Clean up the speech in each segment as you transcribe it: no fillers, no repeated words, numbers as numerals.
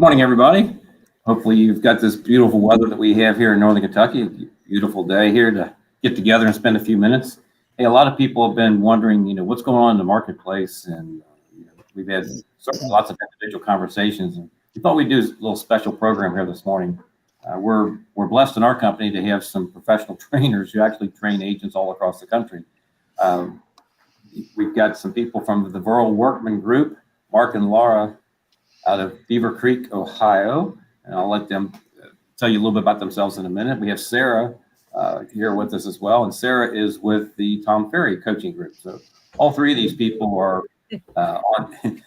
morning, everybody. Hopefully you've got this beautiful weather that we have here in Northern Kentucky. Beautiful day here to get together and spend a few minutes. Hey, a lot of people have been wondering, what's going on in the marketplace, and we've had lots of individual conversations. And we thought we'd do a little special program here this morning. We're blessed in our company to have some professional trainers who actually train agents all across the country. We've got some people from the Verl Workman Group, Mark and Laura, out of Beaver Creek, Ohio, and I'll let them tell you a little bit about themselves in a minute. We have Sarah here with us as well, and Sarah is with the Tom Ferry Coaching Group. So all three of these people are on.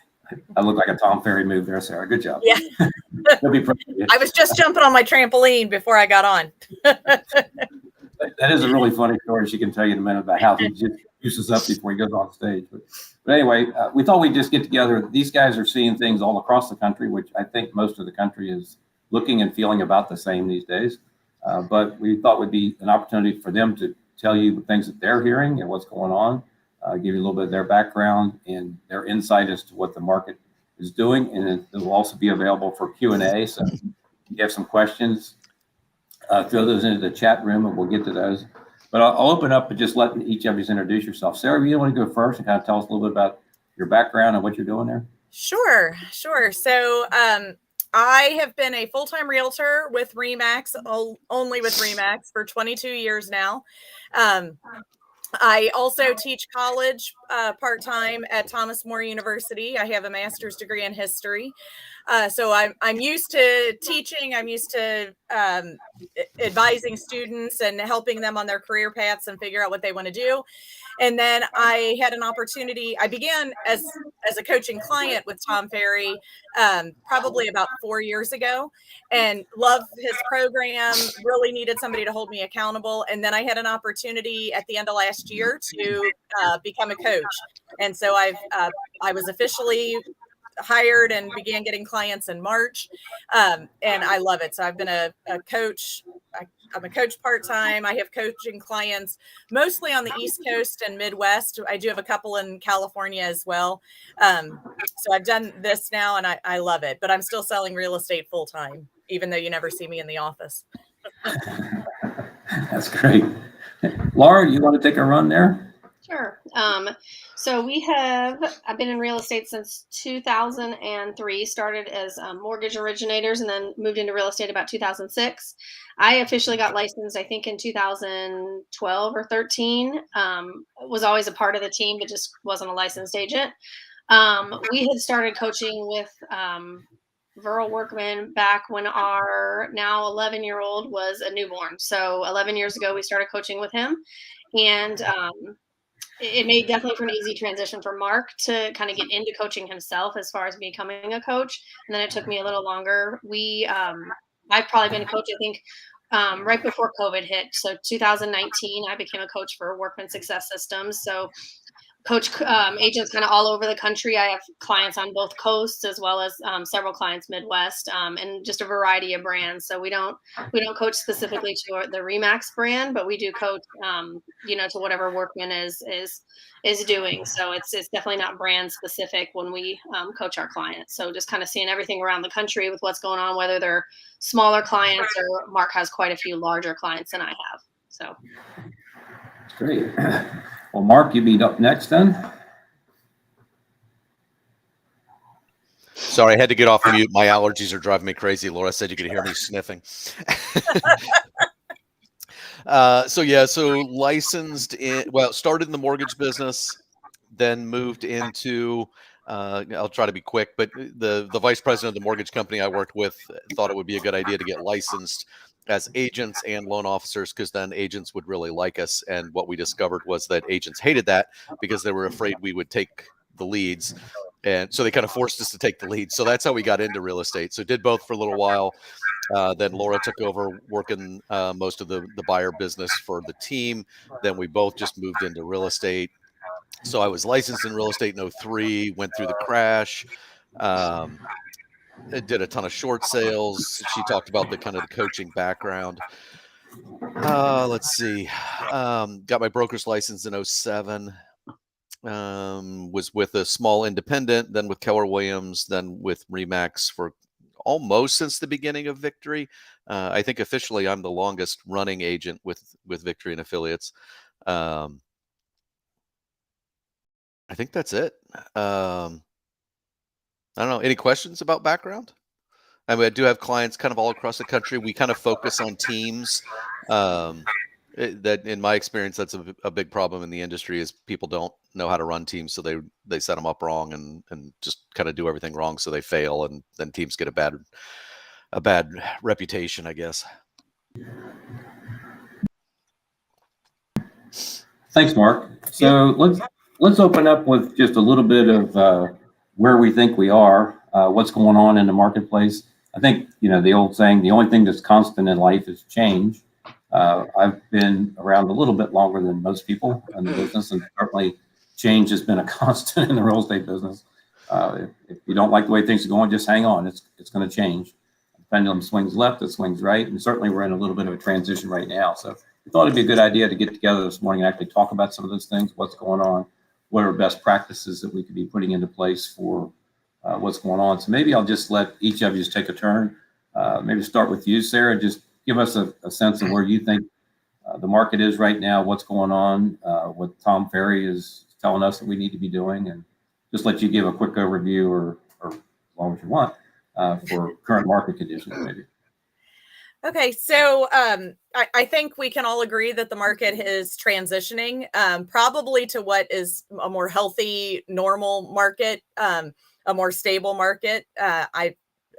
I look like a Tom Ferry move there, Sarah. Good job. Yeah. I was just jumping on my trampoline before I got on. That is a really funny story she can tell you in a minute about how he just juices up before he goes on stage. But anyway, we thought we'd just get together. These guys are seeing things all across the country, which I think most of the country is looking and feeling about the same these days. But we thought would be an opportunity for them to tell you the things that they're hearing and what's going on, give you a little bit of their background and their insight as to what the market is doing. And it will also be available for Q&A. So if you have some questions, throw those into the chat room and we'll get to those. But I'll open up and just let each of you introduce yourself. Sarah, you want to go first and kind of tell us a little bit about your background and what you're doing there? Sure. So I have been a full-time realtor with RE/MAX, only with RE/MAX, for 22 years now. I also teach college part-time at Thomas More University. I have a master's degree in history. So I'm used to teaching. I'm used to advising students and helping them on their career paths and figure out what they want to do. And then I had an opportunity. I began as a coaching client with Tom Ferry probably about 4 years ago, and loved his program, really needed somebody to hold me accountable. And then I had an opportunity at the end of last year to become a coach. And so I was officially hired and began getting clients in March. And I love it. So I've been a coach. I'm a coach part-time. I have coaching clients mostly on the East Coast and Midwest. I do have a couple in California as well. So I've done this now and I love it, but I'm still selling real estate full-time, even though you never see me in the office. That's great. Laura, you want to take a run there? Sure. So I've been in real estate since 2003, started as mortgage originators and then moved into real estate about 2006. I officially got licensed, I think, in 2012 or 13. Was always a part of the team, but just wasn't a licensed agent. We had started coaching with Verl Workman back when our now 11-year-old was a newborn. So 11 years ago, we started coaching with him. And it made definitely for an easy transition for Mark to kind of get into coaching himself as far as becoming a coach. And then it took me a little longer. I've probably been a coach, I think, right before COVID hit. So 2019, I became a coach for Workman Success Systems. So coach agents kind of all over the country. I have clients on both coasts as well as several clients Midwest, and just a variety of brands. So we don't coach specifically to the RE/MAX brand, but we do coach to whatever Workman is doing. So it's definitely not brand specific when we coach our clients. So just kind of seeing everything around the country with what's going on, whether they're smaller clients or Mark has quite a few larger clients than I have. So that's great. Well, Mark, you be up next then. Sorry, I had to get off mute. My allergies are driving me crazy. Laura said you could hear me sniffing. So licensed started in the mortgage business, then moved into, I'll try to be quick, but the vice president of the mortgage company I worked with thought it would be a good idea to get licensed as agents and loan officers, because then agents would really like us. And what we discovered was that agents hated that because they were afraid we would take the leads. And so they kind of forced us to take the lead. So that's how we got into real estate. So did both for a little while. Then Laura took over working most of the buyer business for the team. Then we both just moved into real estate. So I was licensed in real estate in 2003, went through the crash. Did a ton of short sales. She talked about the kind of the coaching background. Let's see. Got my broker's license in 2007. Was with a small independent, then with Keller Williams, then with RE/MAX for almost since the beginning of Victory. I think officially I'm the longest running agent with Victory and Affiliates. I think that's it. I don't know. Any questions about background? I mean, I do have clients kind of all across the country. We kind of focus on teams. That, in my experience, that's a big problem in the industry is people don't know how to run teams, so they set them up wrong and just kind of do everything wrong, so they fail, and then teams get a bad reputation, I guess. Thanks, Mark. So let's open up with just a little bit of where we think we are, what's going on in the marketplace. I think, the old saying, the only thing that's constant in life is change. I've been around a little bit longer than most people in the business, and certainly change has been a constant in the real estate business. If you don't like the way things are going, just hang on. It's going to change. The pendulum swings left, it swings right, and certainly we're in a little bit of a transition right now. So we thought it'd be a good idea to get together this morning and actually talk about some of those things, what's going on, what are best practices that we could be putting into place for what's going on. So maybe I'll just let each of you take a turn. Maybe start with you, Sarah. Just give us a sense of where you think the market is right now, what's going on, what Tom Ferry is telling us that we need to be doing, and just let you give a quick overview or as long as you want for current market conditions, maybe. Okay, so I think we can all agree that the market is transitioning probably to what is a more healthy, normal market, a more stable market.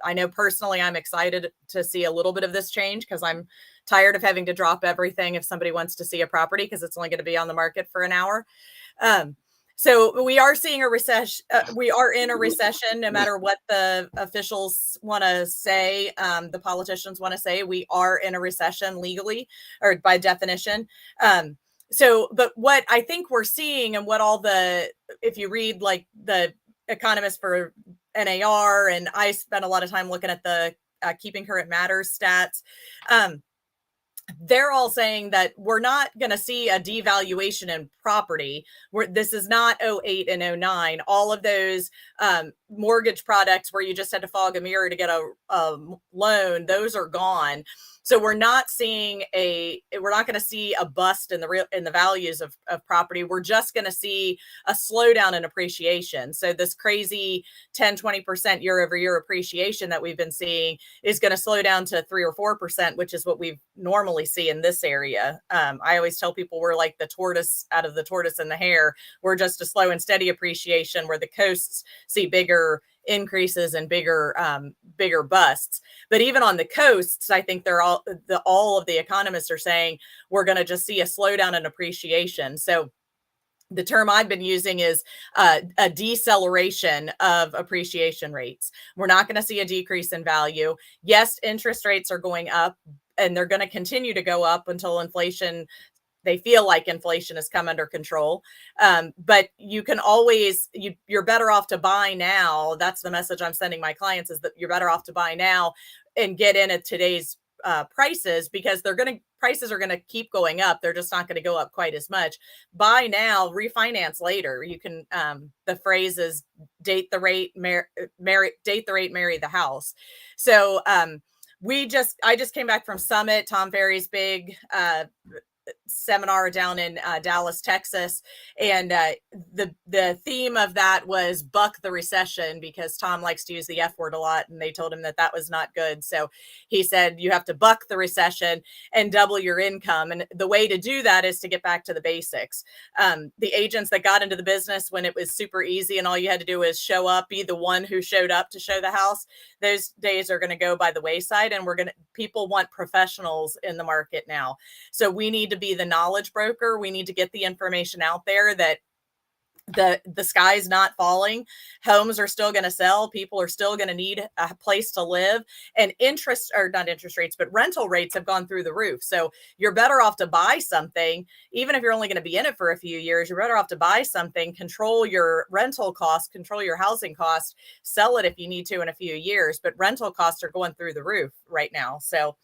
I know personally I'm excited to see a little bit of this change because I'm tired of having to drop everything if somebody wants to see a property because it's only going to be on the market for an hour. So we are seeing a recession. We are in a recession, no matter what the officials want to say, the politicians want to say. We are in a recession legally or by definition. But what I think we're seeing and what if you read like the economists for NAR, and I spent a lot of time looking at the Keeping Current Matters stats. They're all saying that we're not going to see a devaluation in property. This is not 08 and 09. All of those mortgage products where you just had to fog a mirror to get a loan, those are gone. So we're not going to see a bust in the values of property. We're just going to see a slowdown in appreciation. So this crazy 10, 20% year over year appreciation that we've been seeing is going to slow down to 3 or 4%, which is what we normally see in this area. I always tell people we're like the tortoise out of the tortoise and the hare. We're just a slow and steady appreciation where the coasts see bigger increases and bigger busts. But even on the coasts, I think all of the economists are saying we're going to just see a slowdown in appreciation. So the term I've been using is a deceleration of appreciation rates. We're not going to see a decrease in value. Yes, interest rates are going up, and they're going to continue to go up until they feel like inflation has come under control. But you can always, you're better off to buy now. That's the message I'm sending my clients, is that you're better off to buy now and get in at today's prices, because prices are going to keep going up. They're just not going to go up quite as much. Buy now, refinance later. You can, the phrase is date the rate, marry the house. So I just came back from Summit, Tom Ferry's big seminar down in Dallas, Texas, and the theme of that was buck the recession, because Tom likes to use the F word a lot, and they told him that was not good. So he said you have to buck the recession and double your income, and the way to do that is to get back to the basics. The agents that got into the business when it was super easy and all you had to do was show up, be the one who showed up to show the house, those days are going to go by the wayside, and people want professionals in the market now. So we need to be the knowledge broker. We need to get the information out there that the sky's not falling. Homes are still going to sell. People are still going to need a place to live, and not interest rates, but rental rates have gone through the roof. So you're better off to buy something, even if you're only going to be in it for a few years. You're better off to buy something, control your rental costs, control your housing costs, sell it if you need to in a few years. But rental costs are going through the roof right now. So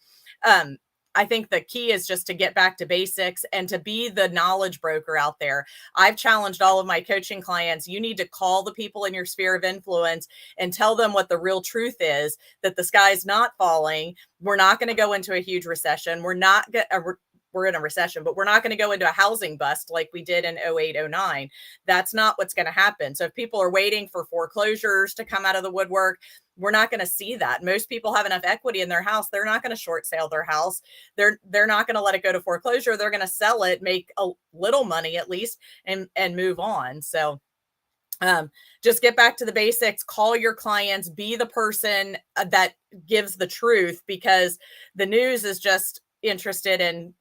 I think the key is just to get back to basics and to be the knowledge broker out there. I've challenged all of my coaching clients. You need to call the people in your sphere of influence and tell them what the real truth is, that the sky's not falling. We're not going to go into a huge recession. We're in a recession, but we're not going to go into a housing bust like we did in 08, 09. That's not what's going to happen. So if people are waiting for foreclosures to come out of the woodwork, we're not going to see that. Most people have enough equity in their house. They're not going to short sale their house. They're not going to let it go to foreclosure. They're going to sell it, make a little money at least, and move on. So just get back to the basics, call your clients, be the person that gives the truth, because the news is just interested in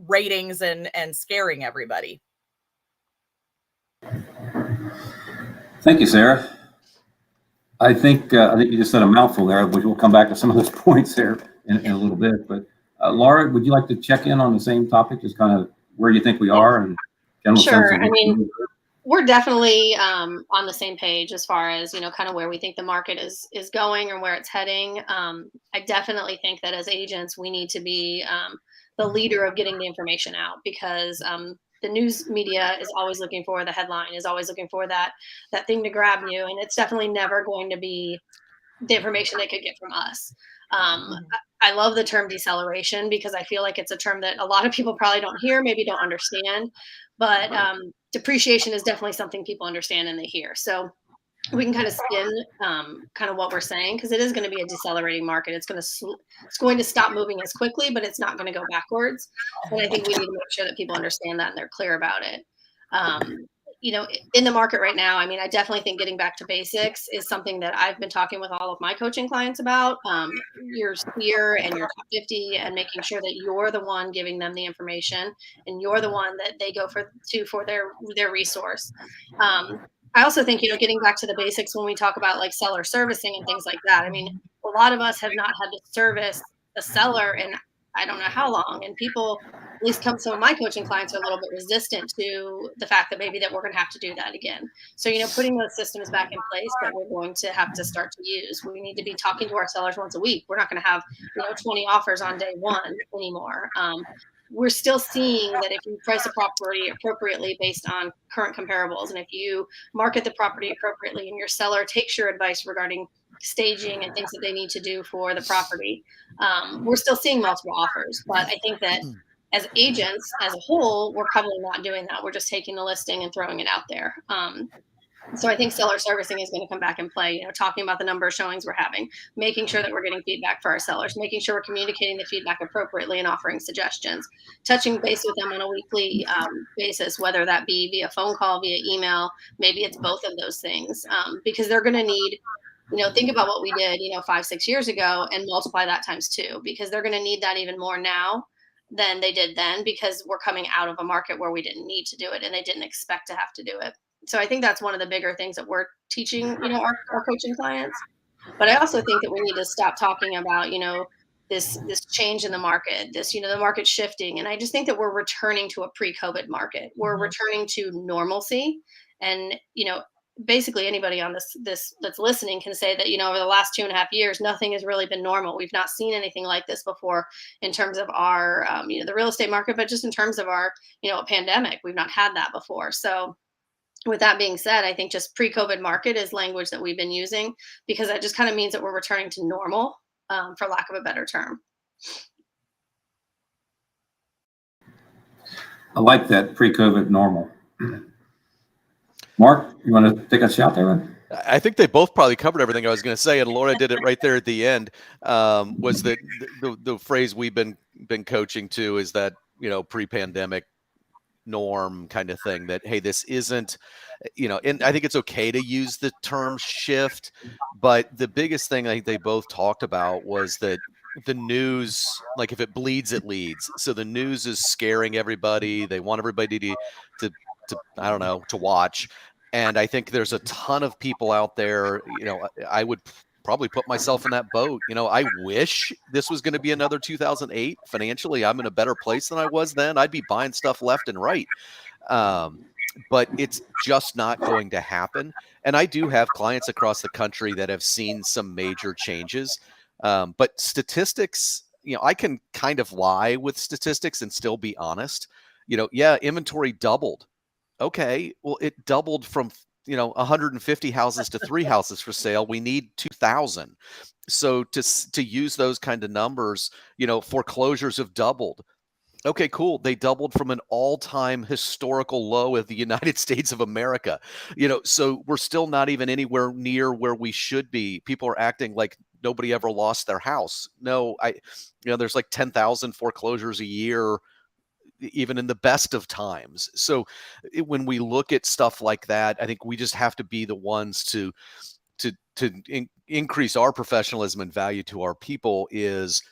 ratings and scaring everybody. Thank you, Sarah. I think you just said a mouthful there, which we'll come back to some of those points there in a little bit. But Laura, would you like to check in on the same topic, just kind of where you think we are and general sense Sure. of I mean, we're definitely on the same page as far as, kind of where we think the market is going or where it's heading. I definitely think that as agents, we need to be the leader of getting the information out, because the news media is always looking for the headline, is always looking for that thing to grab you. And it's definitely never going to be the information they could get from us. I love the term deceleration, because I feel like it's a term that a lot of people probably don't hear, maybe don't understand. But depreciation is definitely something people understand and they hear. So we can kind of spin kind of what we're saying, because it is going to be a decelerating market. It's going to stop moving as quickly, but it's not going to go backwards. And I think we need to make sure that people understand that and they're clear about it. In the market right now, I mean, I definitely think getting back to basics is something that I've been talking with all of my coaching clients about. Your sphere and your top 50, and making sure that you're the one giving them the information and you're the one that they go for their resource. I also think, getting back to the basics when we talk about like seller servicing and things like that. I mean, a lot of us have not had to service a seller in I don't know how long, and people, at least some of my coaching clients, are a little bit resistant to the fact that maybe that we're going to have to do that again. So, putting those systems back in place that we're going to have to start to use. We need to be talking to our sellers once a week. We're not going to have 20 offers on day one anymore. We're still seeing that if you price a property appropriately based on current comparables, and if you market the property appropriately and your seller takes your advice regarding staging and things that they need to do for the property, we're still seeing multiple offers. But I think that as agents as a whole, we're probably not doing that. We're just taking the listing and throwing it out there. So I think seller servicing is going to come back and play, talking about the number of showings we're having, making sure that we're getting feedback for our sellers, making sure we're communicating the feedback appropriately and offering suggestions, touching base with them on a weekly basis, whether that be via phone call, via email, maybe it's both of those things, because they're going to need, think about what we did, 5-6 years ago and multiply that times 2, because they're going to need that even more now than they did then, because we're coming out of a market where we didn't need to do it and they didn't expect to have to do it. So I think that's one of the bigger things that we're teaching, our coaching clients. But I also think that we need to stop talking about, this change in the market, the market shifting. And I just think that we're returning to a pre-COVID market. We're returning to normalcy. And, basically anybody on this that's listening can say that, over the last 2.5 years, nothing has really been normal. We've not seen anything like this before in terms of our, the real estate market, but just in terms of our, a pandemic. We've not had that before. So with that being said, I think just pre-COVID market is language that we've been using, because that just kind of means that we're returning to normal, for lack of a better term. I like that pre-COVID normal. Mark, you want to take a shot there? I think they both probably covered everything I was going to say, and Laura did it right there at the end. Was that the phrase we've been coaching to is that, pre-pandemic norm kind of thing, that, hey, this isn't, and I think it's okay to use the term shift, but the biggest thing I think they both talked about was that the news, like, if it bleeds, it leads. So the news is scaring everybody. They want everybody to I don't know, to watch. And I think there's a ton of people out there, I would probably put myself in that boat. I wish this was going to be another 2008. Financially, I'm in a better place than I was then. I'd be buying stuff left and right. But it's just not going to happen. And I do have clients across the country that have seen some major changes. But statistics I can kind of lie with statistics and still be honest. Yeah, inventory doubled. Okay, well, it doubled from 150 houses to 3 houses for sale. We need 2,000. So to use those kind of numbers, foreclosures have doubled. Okay, cool. They doubled from an all-time historical low of the United States of America. So we're still not even anywhere near where we should be. People are acting like nobody ever lost their house. No, there's like 10,000 foreclosures a year, even in the best of times. So when we look at stuff like that, I think we just have to be the ones to increase our professionalism and value to our people, is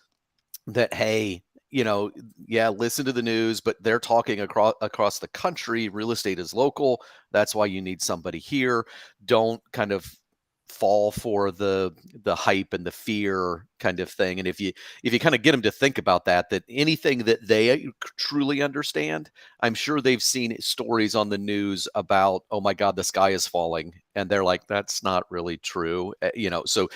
that, hey, listen to the news, but they're talking across the country. Real estate is local. That's why you need somebody here. Don't kind of fall for the hype and the fear kind of thing. And if you kind of get them to think about that anything that they truly understand, I'm sure they've seen stories on the news about, oh my God, the sky is falling. And they're like, that's not really true. So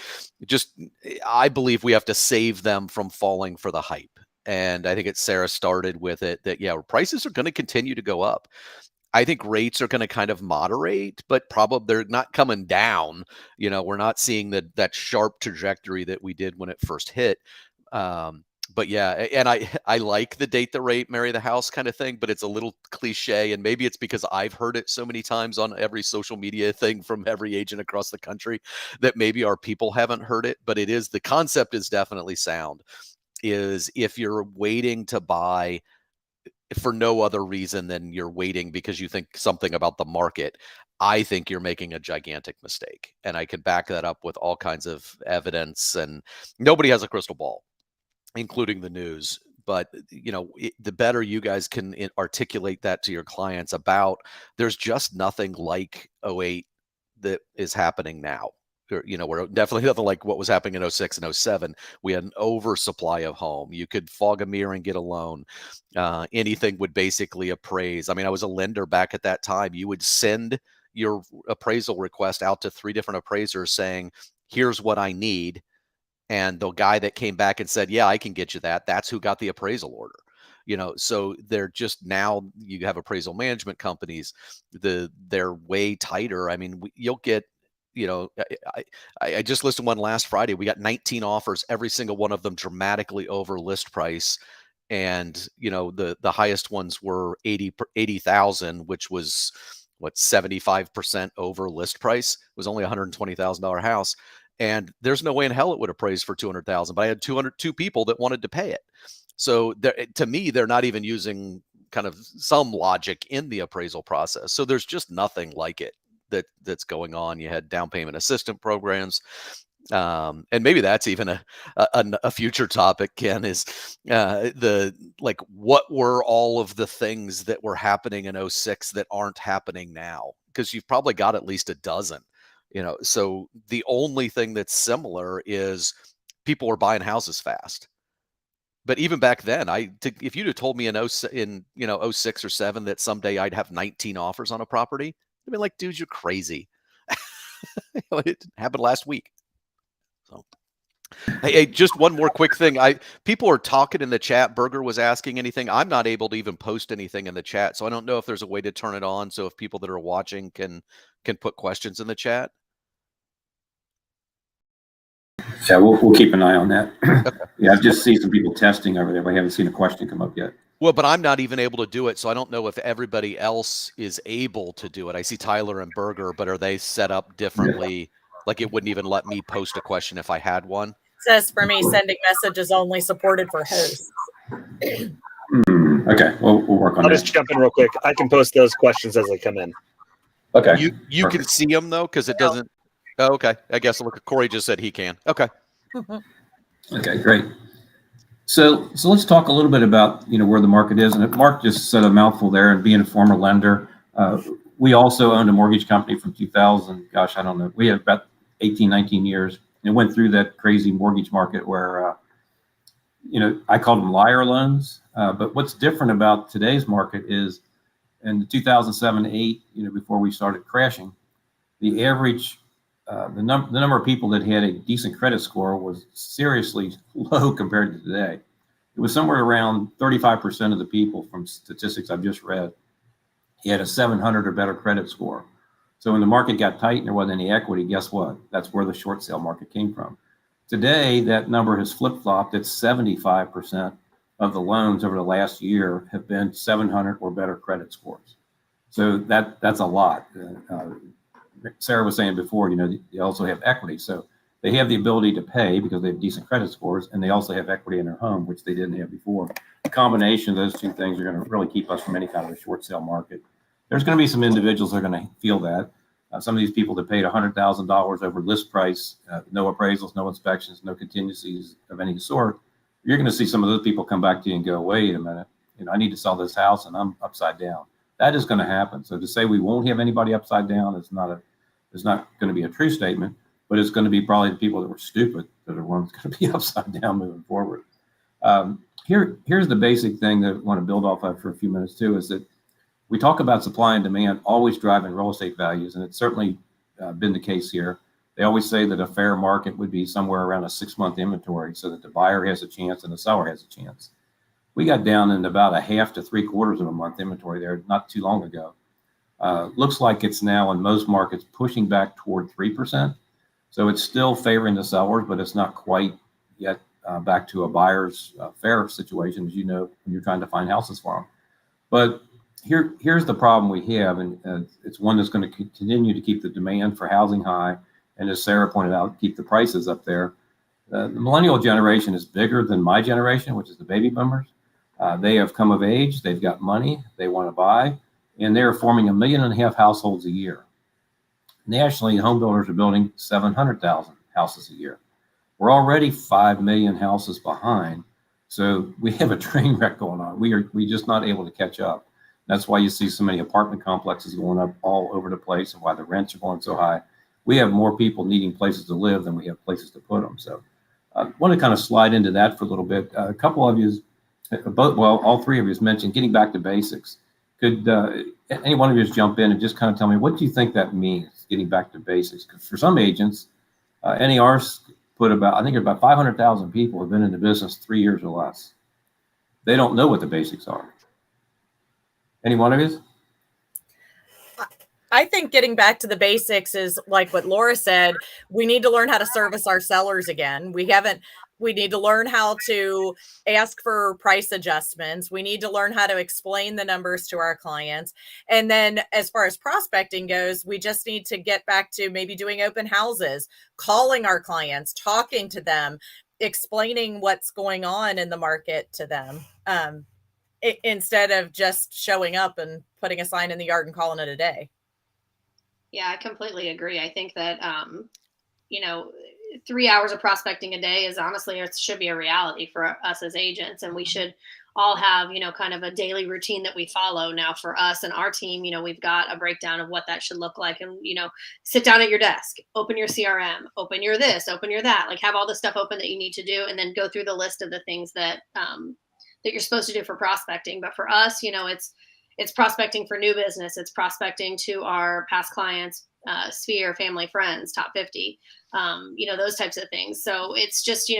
I believe we have to save them from falling for the hype. And I think Sarah started with it that, prices are going to continue to go up. I think rates are going to kind of moderate, but probably they're not coming down. We're not seeing that sharp trajectory that we did when it first hit. But yeah, and I like the date the rate, marry the house kind of thing, but it's a little cliche. And maybe it's because I've heard it so many times on every social media thing from every agent across the country that maybe our people haven't heard it. But the concept is definitely sound. Is if you're waiting to buy for no other reason than you're waiting because you think something about the market, I think you're making a gigantic mistake. And I can back that up with all kinds of evidence, and nobody has a crystal ball, including the news. But, the better you guys can articulate that to your clients about, there's just nothing like 08 that is happening now. We're definitely nothing like what was happening in 06 and 07. We had an oversupply of home. You could fog a mirror and get a loan. Anything would basically appraise. I mean, I was a lender back at that time. You would send your appraisal request out to 3 different appraisers saying, here's what I need. And the guy that came back and said, yeah, I can get you that, that's who got the appraisal order. So they're just, now you have appraisal management companies, they're way tighter. I mean, you'll get, I just listed one last Friday. We got 19 offers, every single one of them dramatically over list price. And, the highest ones were 80,000, which was 75% over list price. It was only a $120,000 house. And there's no way in hell it would appraise for 200,000, but I had 202 people that wanted to pay it. So to me, they're not even using kind of some logic in the appraisal process. So there's just nothing like it that's going on. You had down payment assistance programs. And maybe that's even a future topic, Ken, is what were all of the things that were happening in 06 that aren't happening now? Because you've probably got at least a dozen, so the only thing that's similar is people are buying houses fast. But even back then, if you'd have told me in 06 or 7 that someday I'd have 19 offers on a property, I'd be like, dude, you're crazy. It happened last week. So, hey, just one more quick thing. People are talking in the chat. Berger was asking anything. I'm not able to even post anything in the chat, so I don't know if there's a way to turn it on so if people that are watching can put questions in the chat. Yeah, we'll keep an eye on that. Okay. Yeah, I've just seen some people testing over there, but I haven't seen a question come up yet. Well, but I'm not even able to do it, so I don't know if everybody else is able to do it. I see Tyler and Berger, but are they set up differently? Yeah. Like it wouldn't even let me post a question if I had one? It says for me, sending messages only supported for hosts. Okay, we'll work on that. I'll just jump in real quick. I can post those questions as they come in. Okay. You can see them, though, because it doesn't... Oh, okay. I guess look, Corey just said he can. Okay. Okay, great. So let's talk a little bit about, where the market is. And Mark just said a mouthful there, and being a former lender, we also owned a mortgage company from 2000. Gosh, I don't know. We had about 18, 19 years. And it went through that crazy mortgage market where, I called them liar loans. But what's different about today's market is in 2007, 8, before we started crashing, the average the number of people that had a decent credit score was seriously low compared to today. It was somewhere around 35% of the people, from statistics I've just read, had a 700 or better credit score. So when the market got tight and there wasn't any equity, guess what? That's where the short sale market came from. Today, that number has flip-flopped. It's 75% of the loans over the last year have been 700 or better credit scores. So that's a lot. Sarah was saying before, they also have equity. So they have the ability to pay because they have decent credit scores, and they also have equity in their home, which they didn't have before. The combination of those two things are going to really keep us from any kind of a short sale market. There's going to be some individuals that are going to feel that. Some of these people that paid $100,000 over list price, no appraisals, no inspections, no contingencies of any sort, you're going to see some of those people come back to you and go, wait a minute, I need to sell this house and I'm upside down. That is going to happen. So to say we won't have anybody upside down is not going to be a true statement, but it's going to be probably the people that were stupid that are ones going to be upside down moving forward. Here's the basic thing that I want to build off of for a few minutes too, is that we talk about supply and demand always driving real estate values, and it's certainly been the case here. They always say that a fair market would be somewhere around a 6-month inventory so that the buyer has a chance and the seller has a chance. We got down in about a half to 3/4 of a month inventory there not too long ago. Looks like it's now in most markets pushing back toward 3%. So it's still favoring the sellers, but it's not quite yet back to a buyer's fair situation, as you know, when you're trying to find houses for them. But here's the problem we have, and it's one that's going to continue to keep the demand for housing high, and as Sarah pointed out, keep the prices up there. The millennial generation is bigger than my generation, which is the baby boomers. They have come of age, they've got money, they want to buy, and they're forming 1.5 million households a year. Nationally, home builders are building 700,000 houses a year. We're already 5 million houses behind, so we have a train wreck going on. We're just not able to catch up. That's why you see so many apartment complexes going up all over the place, and why the rents are going so high. We have more people needing places to live than we have places to put them. So I want to kind of slide into that for a little bit. A couple of you, all three of you mentioned getting back to basics. Could any one of you jump in and just kind of tell me, what do you think that means, getting back to basics? Because for some agents, NAR's put about 500,000 people have been in the business 3 years or less. They don't know what the basics are. Any one of you? I think getting back to the basics is like what Laura said. We need to learn how to service our sellers again. We need to learn how to ask for price adjustments. We need to learn how to explain the numbers to our clients. And then as far as prospecting goes, we just need to get back to maybe doing open houses, calling our clients, talking to them, explaining what's going on in the market to them. Instead of just showing up and putting a sign in the yard and calling it a day. Yeah, I completely agree. I think that, 3 hours of prospecting a day is honestly, it should be a reality for us as agents. And we should all have, kind of a daily routine that we follow. Now for us and our team, we've got a breakdown of what that should look like. And, sit down at your desk, open your CRM, open your this, open your that, like have all the stuff open that you need to do, and then go through the list of the things that you're supposed to do for prospecting. But for us, it's prospecting for new business. It's prospecting to our past clients, sphere, family, friends, top 50, those types of things. So it's just,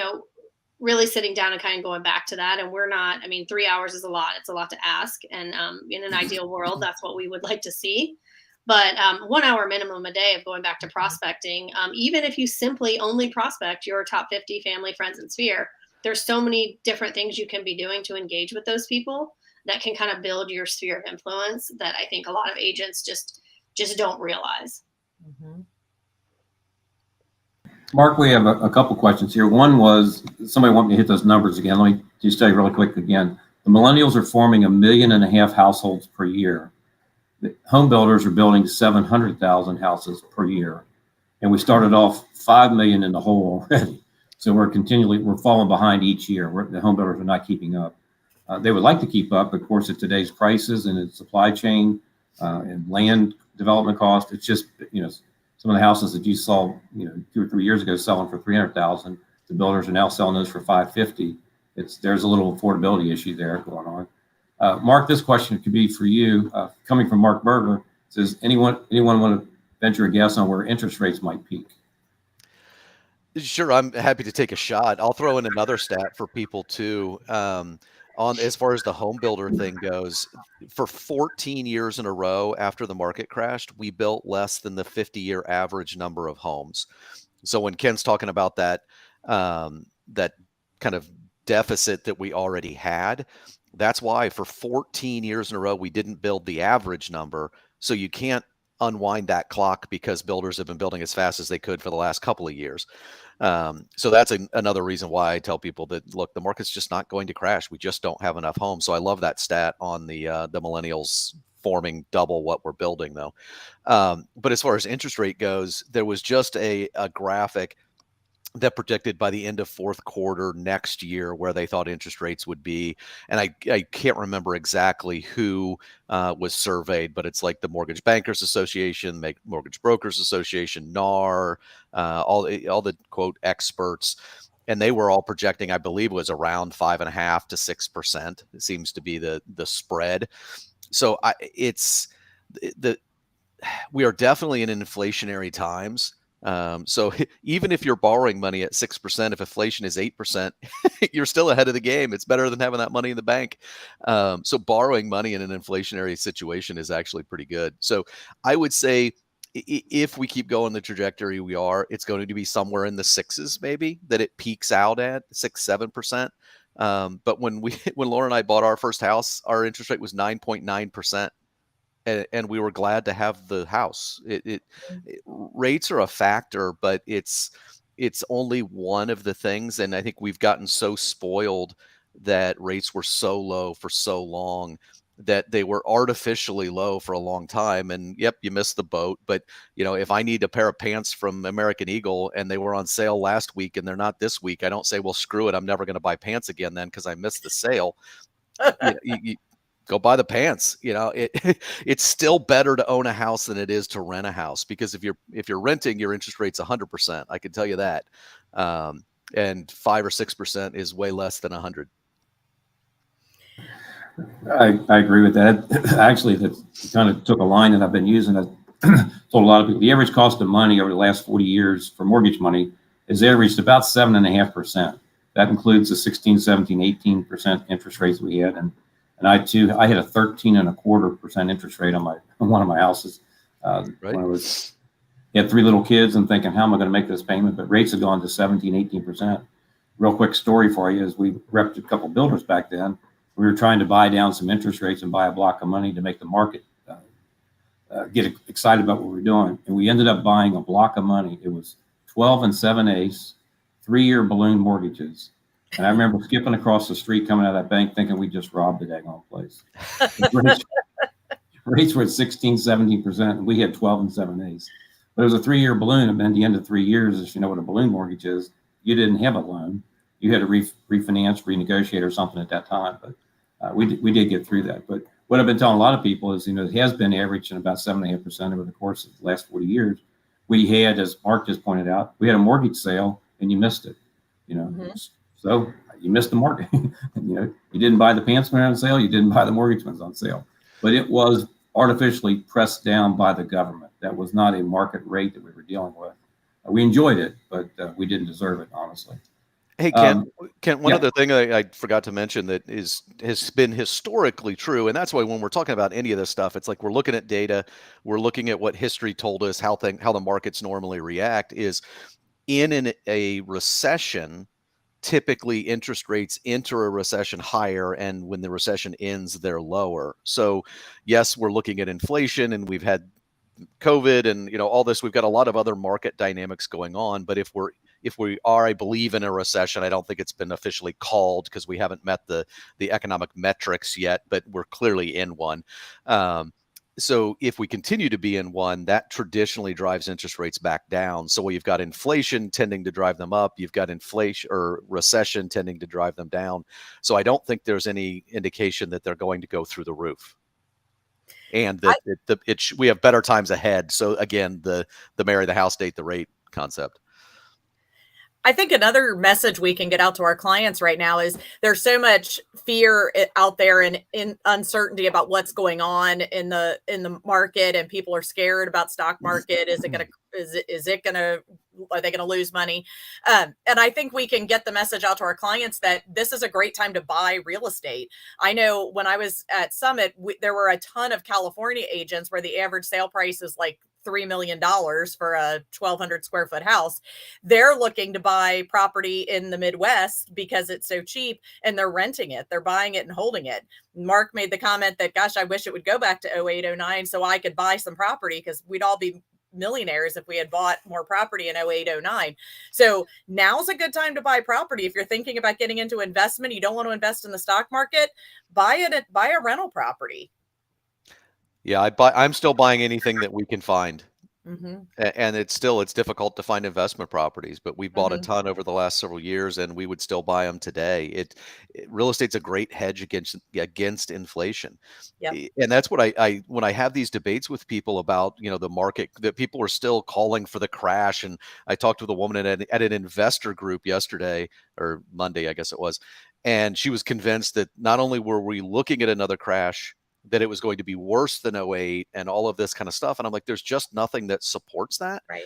really sitting down and kind of going back to that. And 3 hours is a lot. It's a lot to ask. And in an ideal world, that's what we would like to see. But 1 hour minimum a day of going back to prospecting, even if you simply only prospect your top 50 family, friends, and sphere, there's so many different things you can be doing to engage with those people that can kind of build your sphere of influence that I think a lot of agents just don't realize. Mm-hmm. Mark, we have a couple questions here. One was, somebody want me to hit those numbers again. Let me just tell you really quick again. The millennials are forming 1.5 million households per year. The home builders are building 700,000 houses per year. And we started off 5 million in the hole already. So we're falling behind each year. The home builders are not keeping up. They would like to keep up, of course, at today's prices and its supply chain and land development cost. It's just, some of the houses that you saw, 2 or 3 years ago selling for 300,000, the builders are now selling those for 550. There's a little affordability issue there going on. Mark, this question could be for you, coming from Mark Berger. It says, anyone want to venture a guess on where interest rates might peak? Sure, I'm happy to take a shot. I'll throw in another stat for people too. On as far as the home builder thing goes, for 14 years in a row after the market crashed, we built less than the 50-year average number of homes. So when Ken's talking about that kind of deficit that we already had, that's why for 14 years in a row we didn't build the average number. So you can't unwind that clock because builders have been building as fast as they could for the last couple of years. So that's another reason why I tell people that, look, the market's just not going to crash. We just don't have enough homes. So I love that stat on the millennials forming double what we're building, though. But as far as interest rate goes, there was just a graphic that predicted by the end of fourth quarter next year where they thought interest rates would be. And I can't remember exactly who was surveyed, but it's like the Mortgage Bankers Association, Mortgage Brokers Association, NAR, all the quote experts. And they were all projecting, I believe it was around 5.5% to 6%. It seems to be the spread. So we are definitely in inflationary times. So even if you're borrowing money at 6%, if inflation is 8%, you're still ahead of the game. It's better than having that money in the bank. So borrowing money in an inflationary situation is actually pretty good. So I would say if we keep going the trajectory we are, it's going to be somewhere in the sixes, maybe, that it peaks out at 6-7%. But when Laura and I bought our first house, our interest rate was 9.9%. And we were glad to have the house. Rates are a factor, but it's only one of the things. And I think we've gotten so spoiled that rates were so low for so long that they were artificially low for a long time. And yep, you missed the boat. But if I need a pair of pants from American Eagle and they were on sale last week and they're not this week, I don't say, well, screw it, I'm never going to buy pants again then because I missed the sale. You go buy the pants. It's still better to own a house than it is to rent a house, because if you're renting, your interest rate's 100%. I can tell you that. And 5 or 6% is way less than 100. I agree with that. Actually, that kind of took a line that I've been using. I told a lot of people the average cost of money over the last 40 years for mortgage money is averaged about 7.5%. That includes the 16, 17, 18% interest rates we had. And I had a 13.25% interest rate on one of my houses. Right. When I had 3 little kids and thinking, how am I going to make this payment? But rates had gone to 17, 18%. Real quick story for you is we repped a couple builders back then. We were trying to buy down some interest rates and buy a block of money to make the market get excited about what we were doing. And we ended up buying a block of money. It was 12 7/8, 3-year balloon mortgages. And I remember skipping across the street coming out of that bank thinking we just robbed the daggone place. Rates were at 16, 17%, and we had 12 7/8. But it was a 3-year balloon, and then at the end of 3 years, if you know what a balloon mortgage is, you didn't have a loan. You had to refinance, renegotiate or something at that time. But we did get through that. But what I've been telling a lot of people is, it has been averaging about 7.5% over the course of the last 40 years. We had, as Mark just pointed out, we had a mortgage sale and you missed it. So you missed the market. You didn't buy the pants when on sale. You didn't buy the mortgage ones on sale. But it was artificially pressed down by the government. That was not a market rate that we were dealing with. We enjoyed it, but we didn't deserve it, honestly. Hey, Ken, one other thing I forgot to mention that has been historically true, and that's why when we're talking about any of this stuff, it's like we're looking at data, we're looking at what history told us, how the markets normally react is in a recession. Typically, interest rates enter a recession higher, and when the recession ends, they're lower. So, yes, we're looking at inflation, and we've had COVID, and all this. We've got a lot of other market dynamics going on. But if we are, I believe, in a recession, I don't think it's been officially called because we haven't met the economic metrics yet, but we're clearly in one. So if we continue to be in one, that traditionally drives interest rates back down. So you've got inflation tending to drive them up. You've got inflation or recession tending to drive them down. So I don't think there's any indication that they're going to go through the roof. And that we have better times ahead. So again, the marry the house, date the rate concept. I think another message we can get out to our clients right now is there's so much fear out there and in uncertainty about what's going on in the market, and people are scared about stock market. Is it going to are they going to lose money? And I think we can get the message out to our clients that this is a great time to buy real estate. I know when I was at Summit, there were a ton of California agents where the average sale price is like $3 million for a 1,200 square foot house. They're looking to buy property in the Midwest because it's so cheap, and they're renting it. They're buying it and holding it. Mark made the comment that, gosh, I wish it would go back to 08, 09 so I could buy some property, because we'd all be millionaires if we had bought more property in 08, 09. So now's a good time to buy property. If you're thinking about getting into investment, you don't want to invest in the stock market, buy a rental property. Yeah, I'm still buying anything that we can find. Mm-hmm. And it's difficult to find investment properties, but we bought a ton over the last several years, and we would still buy them today. Real estate's a great hedge against inflation. Yep. And that's what I when I have these debates with people about, the market, that people are still calling for the crash. And I talked with a woman at an investor group yesterday, or Monday, I guess it was, and she was convinced that not only were we looking at another crash, that it was going to be worse than 08 and all of this kind of stuff. And I'm like, there's just nothing that supports that. Right.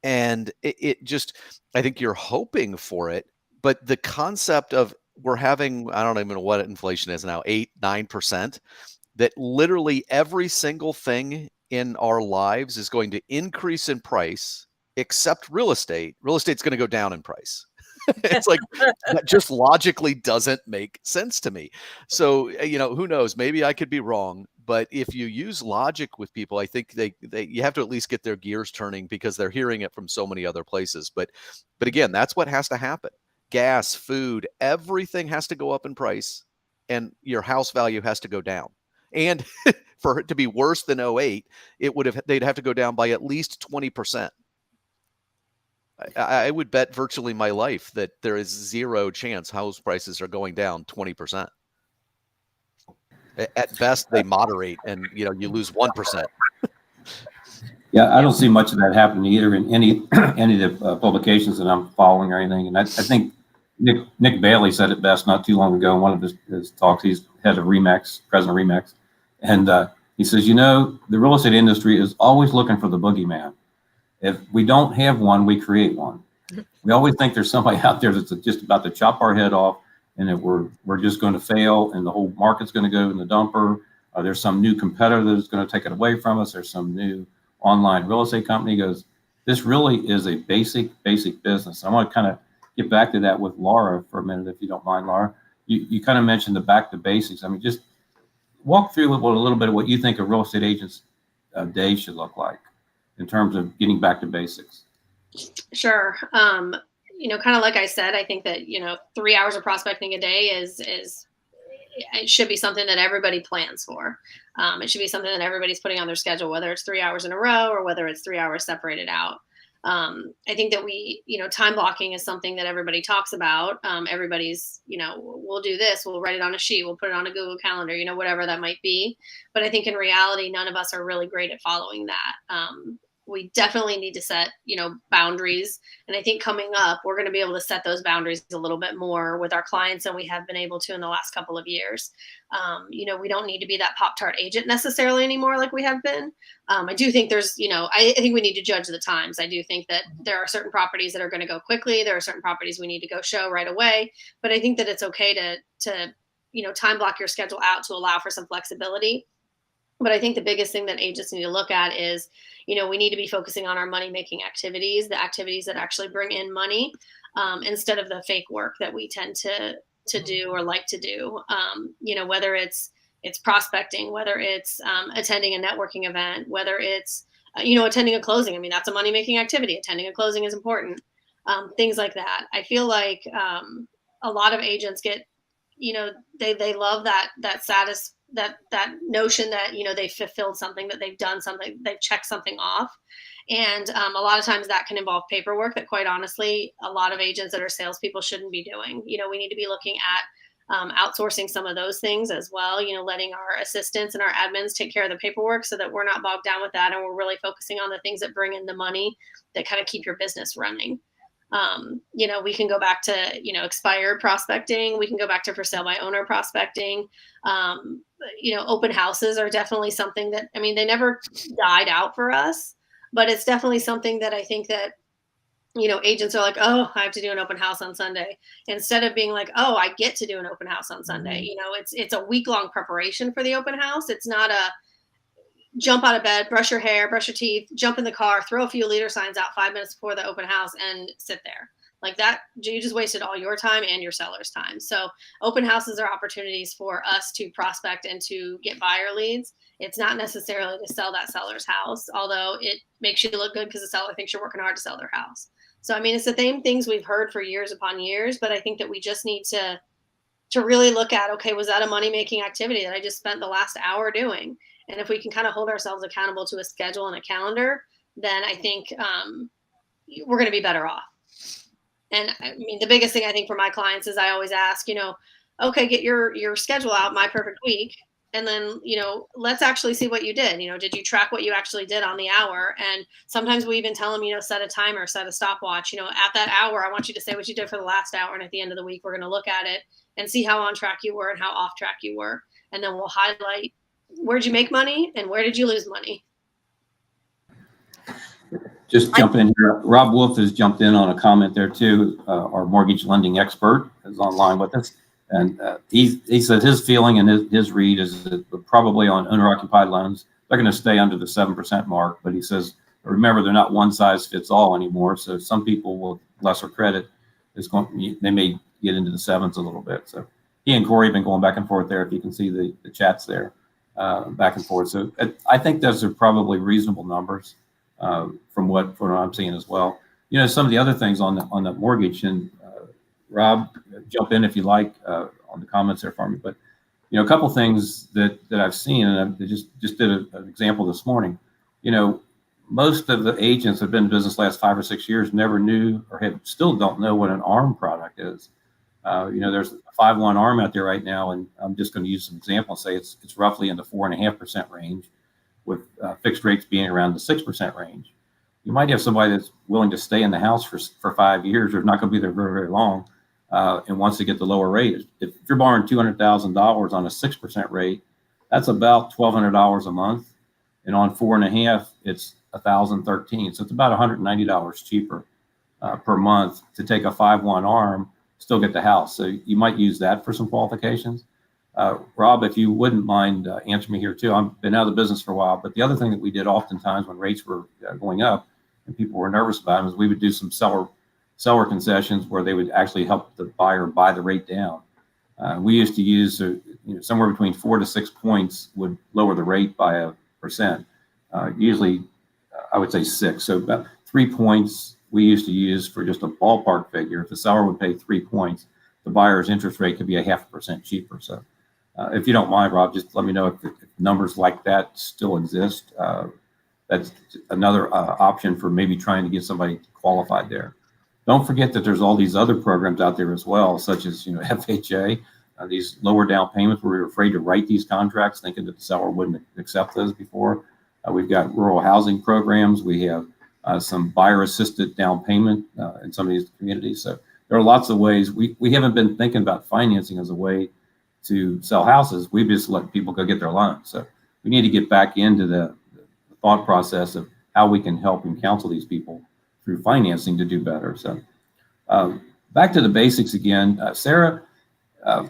And it just, I think you're hoping for it, but the concept of we're having, I don't even know what inflation is now, 8-9%, that literally every single thing in our lives is going to increase in price, except real estate. Real estate's going to go down in price. It's like, that just logically doesn't make sense to me. So, who knows? Maybe I could be wrong, but if you use logic with people, I think you have to at least get their gears turning, because they're hearing it from so many other places. But again, that's what has to happen. Gas, food, everything has to go up in price, and your house value has to go down. And for it to be worse than 08, they'd have to go down by at least 20%. I would bet virtually my life that there is zero chance house prices are going down 20%. At best, they moderate, and you lose 1%. Yeah, I don't see much of that happening either in any of the publications that I'm following or anything. And I think Nick Bailey said it best not too long ago in one of his talks. He's head of RE/MAX, president of RE/MAX, and he says, the real estate industry is always looking for the boogeyman. If we don't have one, we create one. We always think there's somebody out there that's just about to chop our head off, and that we're just going to fail, and the whole market's going to go in the dumper. There's some new competitor that's going to take it away from us. There's some new online real estate company. Goes, this really is a basic business. I want to kind of get back to that with Laura for a minute, if you don't mind, Laura. You kind of mentioned the back to basics. I mean, just walk through a little bit of what you think a real estate agent's day should look like in terms of getting back to basics. Sure. Kind of like I said, I think that, 3 hours of prospecting a day it should be something that everybody plans for. It should be something that everybody's putting on their schedule, whether it's 3 hours in a row or whether it's 3 hours separated out. I think that time blocking is something that everybody talks about. Everybody's, we'll do this, we'll write it on a sheet, we'll put it on a Google Calendar, whatever that might be. But I think in reality, none of us are really great at following that. We definitely need to set, boundaries. And I think coming up, we're going to be able to set those boundaries a little bit more with our clients than we have been able to in the last couple of years. We don't need to be that Pop-Tart agent necessarily anymore like we have been. I do think there's, I think we need to judge the times. I do think that there are certain properties that are going to go quickly. There are certain properties we need to go show right away. But I think that it's okay to time block your schedule out to allow for some flexibility. But I think the biggest thing that agents need to look at is, we need to be focusing on our money-making activities, the activities that actually bring in money, instead of the fake work that we tend to do or like to do. Whether it's prospecting, whether it's attending a networking event, whether it's attending a closing. I mean, that's a money-making activity. Attending a closing is important. Things like that. I feel like a lot of agents get, they love that notion that, they've fulfilled something, that they've done something, they've checked something off. And a lot of times that can involve paperwork that, quite honestly, a lot of agents that are salespeople shouldn't be doing. We need to be looking at outsourcing some of those things as well, letting our assistants and our admins take care of the paperwork so that we're not bogged down with that. And we're really focusing on the things that bring in the money that kind of keep your business running. We can go back to, expired prospecting. We can go back to for sale by owner prospecting. Open houses are definitely something that, they never died out for us, but it's definitely something that I think that, agents are like, oh, I have to do an open house on Sunday, instead of being like, oh, I get to do an open house on Sunday. It's a week-long preparation for the open house. It's not a jump out of bed, brush your hair, brush your teeth, jump in the car, throw a few leader signs out 5 minutes before the open house and sit there. Like that, you just wasted all your time and your seller's time. So open houses are opportunities for us to prospect and to get buyer leads. It's not necessarily to sell that seller's house, although it makes you look good because the seller thinks you're working hard to sell their house. So, I mean, it's the same things we've heard for years upon years, but I think that we just need to really look at, okay, was that a money-making activity that I just spent the last hour doing? And if we can kind of hold ourselves accountable to a schedule and a calendar, then I think we're going to be better off. And I mean, the biggest thing I think for my clients is I always ask, okay, get your schedule out, my perfect week. And then, let's actually see what you did. Did you track what you actually did on the hour? And sometimes we even tell them, set a timer, set a stopwatch. At that hour, I want you to say what you did for the last hour. And at the end of the week, we're going to look at it and see how on track you were and how off track you were. And then we'll highlight, where'd you make money and where did you lose money? Just jump in here. Rob Wolf has jumped in on a comment there too. Our mortgage lending expert is online with us. And he said his feeling and his read is that probably on owner-occupied loans, they're going to stay under the 7% mark. But he says, remember, they're not one size fits all anymore. So some people with lesser credit they may get into the sevens a little bit. So he and Corey have been going back and forth there. If you can see the chats there, back and forth. So I think those are probably reasonable numbers from what I'm seeing as well. Some of the other things on the mortgage, and Rob, jump in if you like on the comments there for me. But a couple things that I've seen, and I just did an example this morning. Most of the agents have been in business the last 5 or 6 years, never knew or still don't know what an ARM product is. There's a 5/1 ARM out there right now, and I'm just going to use an example and say it's roughly in the 4.5% range, with fixed rates being around the 6% range. You might have somebody that's willing to stay in the house for 5 years, or not going to be there very, very long, and wants to get the lower rate. If you're borrowing $200,000 on a 6% rate, that's about $1,200 a month, and on 4.5, it's $1,013. So it's about $190 cheaper per month to take a 5/1 ARM, still get the house. So you might use that for some qualifications. Rob, if you wouldn't mind answering me here too. I've been out of the business for a while, but the other thing that we did oftentimes when rates were going up and people were nervous about them is we would do some seller concessions where they would actually help the buyer buy the rate down. We used to use somewhere between 4 to 6 points would lower the rate by 1%. Usually, I would say 6. So about 3 points we used to use for just a ballpark figure. If the seller would pay 3 points, the buyer's interest rate could be 0.5% cheaper. So if you don't mind, Rob, just let me know if numbers like that still exist. That's another option for maybe trying to get somebody qualified there. Don't forget that there's all these other programs out there as well, such as FHA, these lower down payments where we were afraid to write these contracts, thinking that the seller wouldn't accept those before. We've got rural housing programs. We have some buyer-assisted down payment in some of these communities. So there are lots of ways. We haven't been thinking about financing as a way to sell houses. We just let people go get their loans. So we need to get back into the thought process of how we can help and counsel these people through financing to do better. So back to the basics again. Sarah,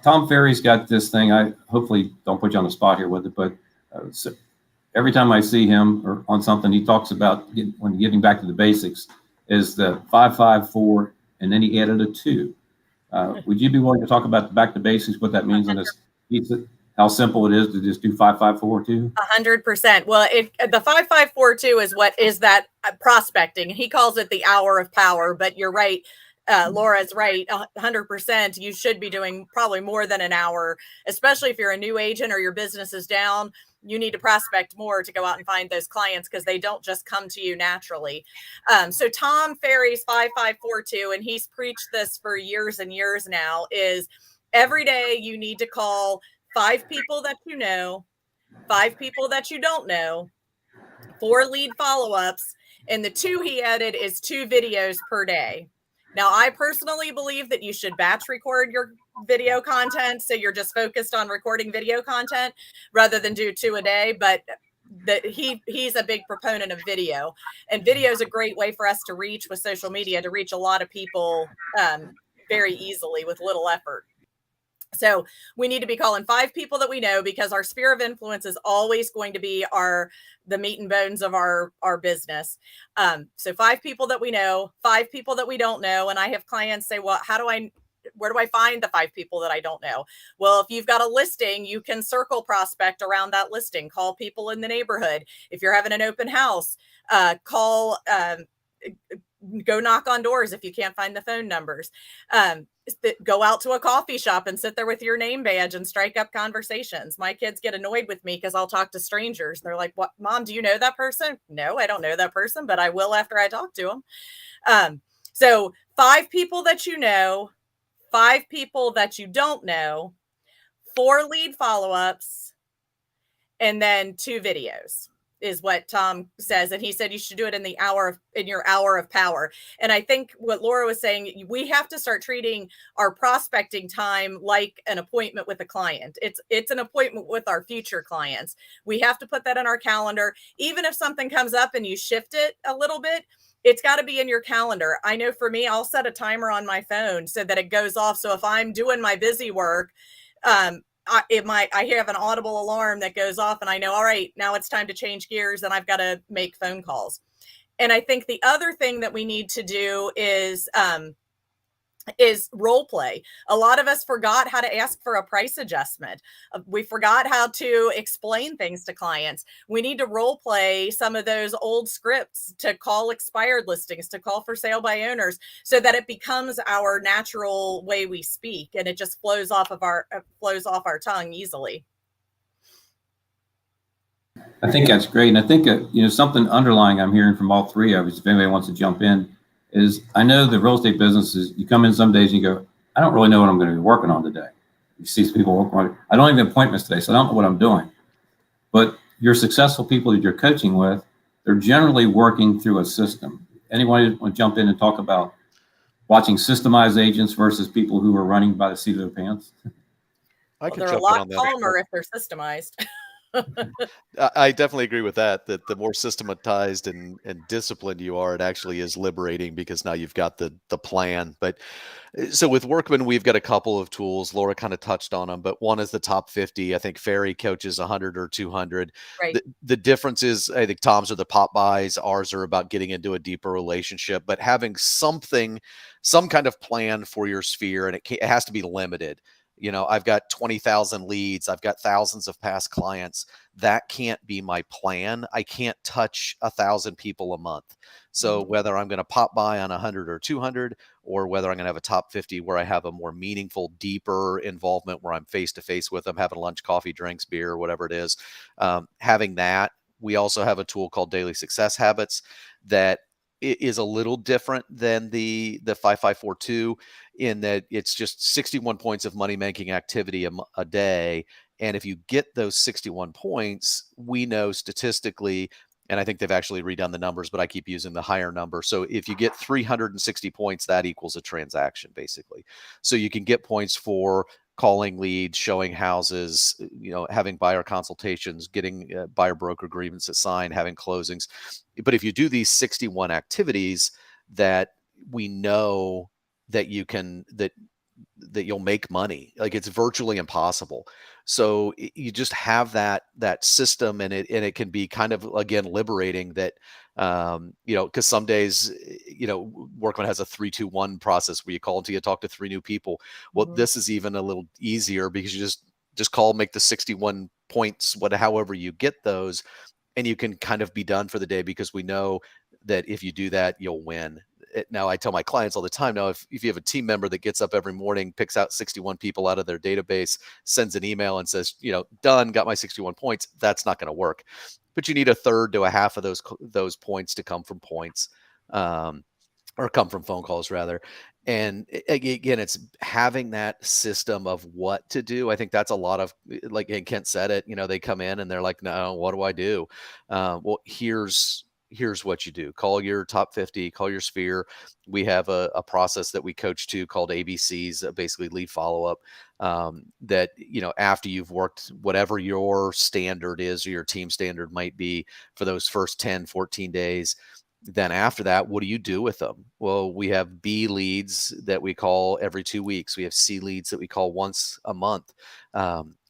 Tom Ferry's got this thing. I hopefully don't put you on the spot here with it, but so every time I see him or on something, he talks about when getting back to the basics is the 5-5-4, and then he added a 2. Would you be willing to talk about back to basics, what that means in this piece, how simple it is to just do 5-5-4-2? 100%. Well, the 5-5-4-2 is what is that prospecting. He calls it the hour of power, but you're right. Laura's right. 100%. You should be doing probably more than an hour, especially if you're a new agent or your business is down. You need to prospect more to go out and find those clients because they don't just come to you naturally. So Tom Ferry's 5-5-4-2, and he's preached this for years and years now, is every day you need to call 5 people that you know, 5 people that you don't know, 4 lead follow-ups, and the 2 he added is 2 videos per day. Now, I personally believe that you should batch record your video content, so you're just focused on recording video content rather than do 2 a day. But that he's a big proponent of video, and video is a great way for us to reach with social media, to reach a lot of people very easily with little effort. So we need to be calling 5 people that we know, because our sphere of influence is always going to be the meat and bones of our business. So 5 people that we know, 5 people that we don't know. And I have clients say, well, where do I find the 5 people that I don't know? Well, if you've got a listing, you can circle prospect around that listing, call people in the neighborhood. If you're having an open house, go knock on doors if you can't find the phone numbers. Go out to a coffee shop and sit there with your name badge and strike up conversations. My kids get annoyed with me because I'll talk to strangers. They're like, "What, Mom, do you know that person?" No, I don't know that person, but I will after I talk to them. So 5 people that you know, 5 people that you don't know, 4 lead follow-ups, and then 2 videos is what Tom says. And he said you should do it in your hour of power. And I think what Laura was saying, we have to start treating our prospecting time like an appointment with a client. It's an appointment with our future clients. We have to put that in our calendar. Even if something comes up and you shift it a little bit, it's got to be in your calendar. I know for me, I'll set a timer on my phone so that it goes off. So if I'm doing my busy work, I have an audible alarm that goes off, and I know, all right, now it's time to change gears and I've got to make phone calls. And I think the other thing that we need to do is role play. A lot of us forgot how to ask for a price adjustment. We forgot how to explain things to clients. We need to role play some of those old scripts to call expired listings, to call for sale by owners, so that it becomes our natural way we speak, and it just flows off our tongue easily. I think that's great. And I think, something underlying I'm hearing from all 3 of us, if anybody wants to jump in, is I know the real estate business is, you come in some days and you go, I don't really know what I'm going to be working on today. You see people working on it. I don't even have appointments today, so I don't know what I'm doing. But your successful people that you're coaching with, they're generally working through a system. Anyone want to jump in and talk about watching systemized agents versus people who are running by the seat of their pants? They're a lot calmer if they're systemized. I definitely agree with that the more systematized and disciplined you are, it actually is liberating, because now you've got the plan. But so with Workman, we've got a couple of tools. Laura kind of touched on them, but one is the top 50. I think Ferry coaches 100 or 200. Right. The difference is, I think Tom's are the pop buys. Ours are about getting into a deeper relationship, but having some kind of plan for your sphere, and it has to be limited. I've got 20,000 leads. I've got thousands of past clients. That can't be my plan. I can't touch 1,000 people a month. So whether I'm going to pop by on 100 or 200, or whether I'm going to have a top 50 where I have a more meaningful, deeper involvement where I'm face to face with them, having lunch, coffee, drinks, beer, whatever it is, having that. We also have a tool called Daily Success Habits that is a little different than the 5542, in that it's just 61 points of money making activity a day. And if you get those 61 points, we know statistically, and I think they've actually redone the numbers, but I keep using the higher number. So if you get 360 points, that equals a transaction, basically. So you can get points for calling leads, showing houses, having buyer consultations, getting buyer broker agreements signed, having closings. But if you do these 61 activities, that we know that that you'll make money. Like, it's virtually impossible. So you just have that system, and it can be kind of, again, liberating that, because some days, Workman has a 3-2-1 process where you call until you talk to 3 new people. Well, this is even a little easier, because you just call, make the 61 points, however you get those, and you can kind of be done for the day, because we know that if you do that, you'll win. Now, I tell my clients all the time, now, if you have a team member that gets up every morning, picks out 61 people out of their database, sends an email and says, done, got my 61 points, that's not going to work. But you need a third to a half of those points to come from points, or come from phone calls, rather. And again, it's having that system of what to do. I think that's a lot of, like, and Kent said it, they come in and they're like, no, what do I do? Well, here's here's what you do. Call your top 50, call your sphere. We have a process that we coach to called ABCs, basically lead follow-up, that, after you've worked whatever your standard is or your team standard might be for those first 10, 14 days, then after that, what do you do with them? Well, we have B leads that we call every 2 weeks. We have C leads that we call once a month.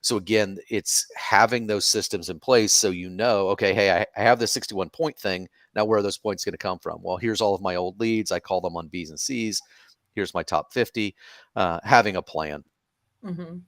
So again, it's having those systems in place so okay, hey, I have this 61 point thing. Now, where are those points going to come from? Well, here's all of my old leads. I call them on B's and C's. Here's my top 50. Having a plan. Mm-hmm.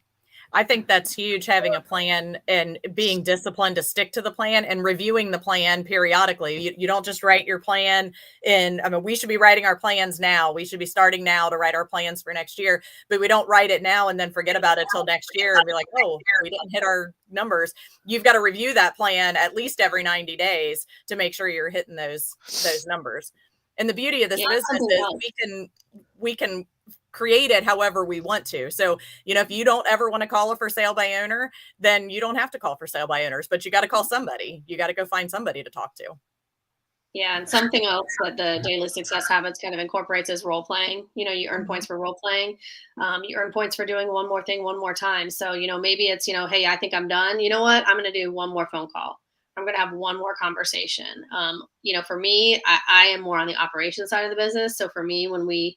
I think that's huge, having a plan and being disciplined to stick to the plan and reviewing the plan periodically. You don't just write your plan we should be writing our plans now. We should be starting now to write our plans for next year, but we don't write it now and then forget about it till next year and be like, oh, we didn't hit our numbers. You've got to review that plan at least every 90 days to make sure you're hitting those numbers. And the beauty of this business is we can create it however we want to. So, if you don't ever want to call a for sale by owner, then you don't have to call for sale by owners, but you got to call somebody. You got to go find somebody to talk to. Yeah. And something else that the Daily Success Habits kind of incorporates is role playing. You earn points for role playing. You earn points for doing one more thing, one more time. So, maybe it's, hey, I think I'm done. You know what? I'm going to do one more phone call. I'm going to have one more conversation. For me, I am more on the operations side of the business. So for me, when we've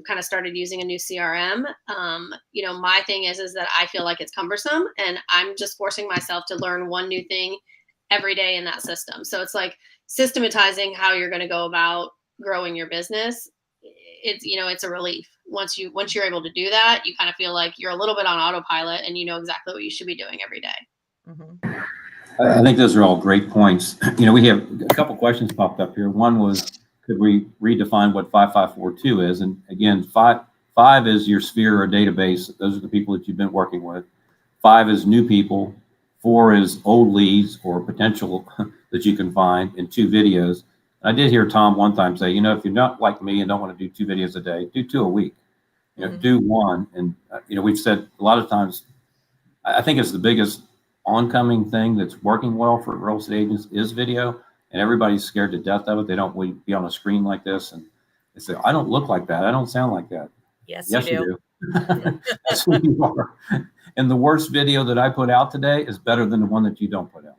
kind of started using a new CRM. My thing is that I feel like it's cumbersome and I'm just forcing myself to learn one new thing every day in that system. So it's like systematizing how you're going to go about growing your business. It's a relief. Once you're able to do that, you kind of feel like you're a little bit on autopilot and you know exactly what you should be doing every day. Mm-hmm. I think those are all great points. We have a couple questions popped up here. One was, could we redefine what 5542 is? And again, five is your sphere or database. Those are the people that you've been working with. 5 is new people. 4 is old leads or potential that you can find, and 2 videos. I did hear Tom one time say, if you're not like me and don't want to do 2 videos a day, do 2 a week. Do 1. And we've said a lot of times, I think it's the biggest oncoming thing that's working well for real estate agents is video. And everybody's scared to death of it. They don't want to be on a screen like this. And they say, I don't look like that. I don't sound like that. Yes, you do. That's who you are. And the worst video that I put out today is better than the one that you don't put out.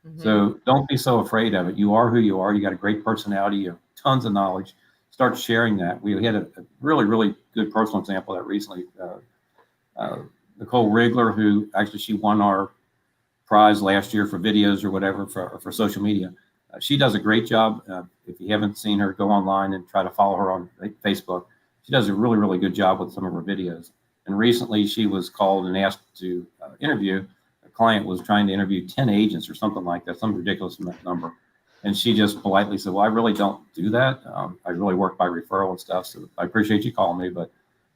Mm-hmm. So don't be so afraid of it. You are who you are. You got a great personality. You have tons of knowledge. Start sharing that. We had a really, really good personal example of that recently. Nicole Rigler, who actually she won our prize last year for videos or whatever for social media. She does a great job. If you haven't seen her, go online and try to follow her on Facebook. She does a really, really good job with some of her videos. And recently she was called and asked to interview. A client was trying to interview 10 agents or something like that, some ridiculous number. And she just politely said, well, I really don't do that. I really work by referral and stuff. So I appreciate you calling me, but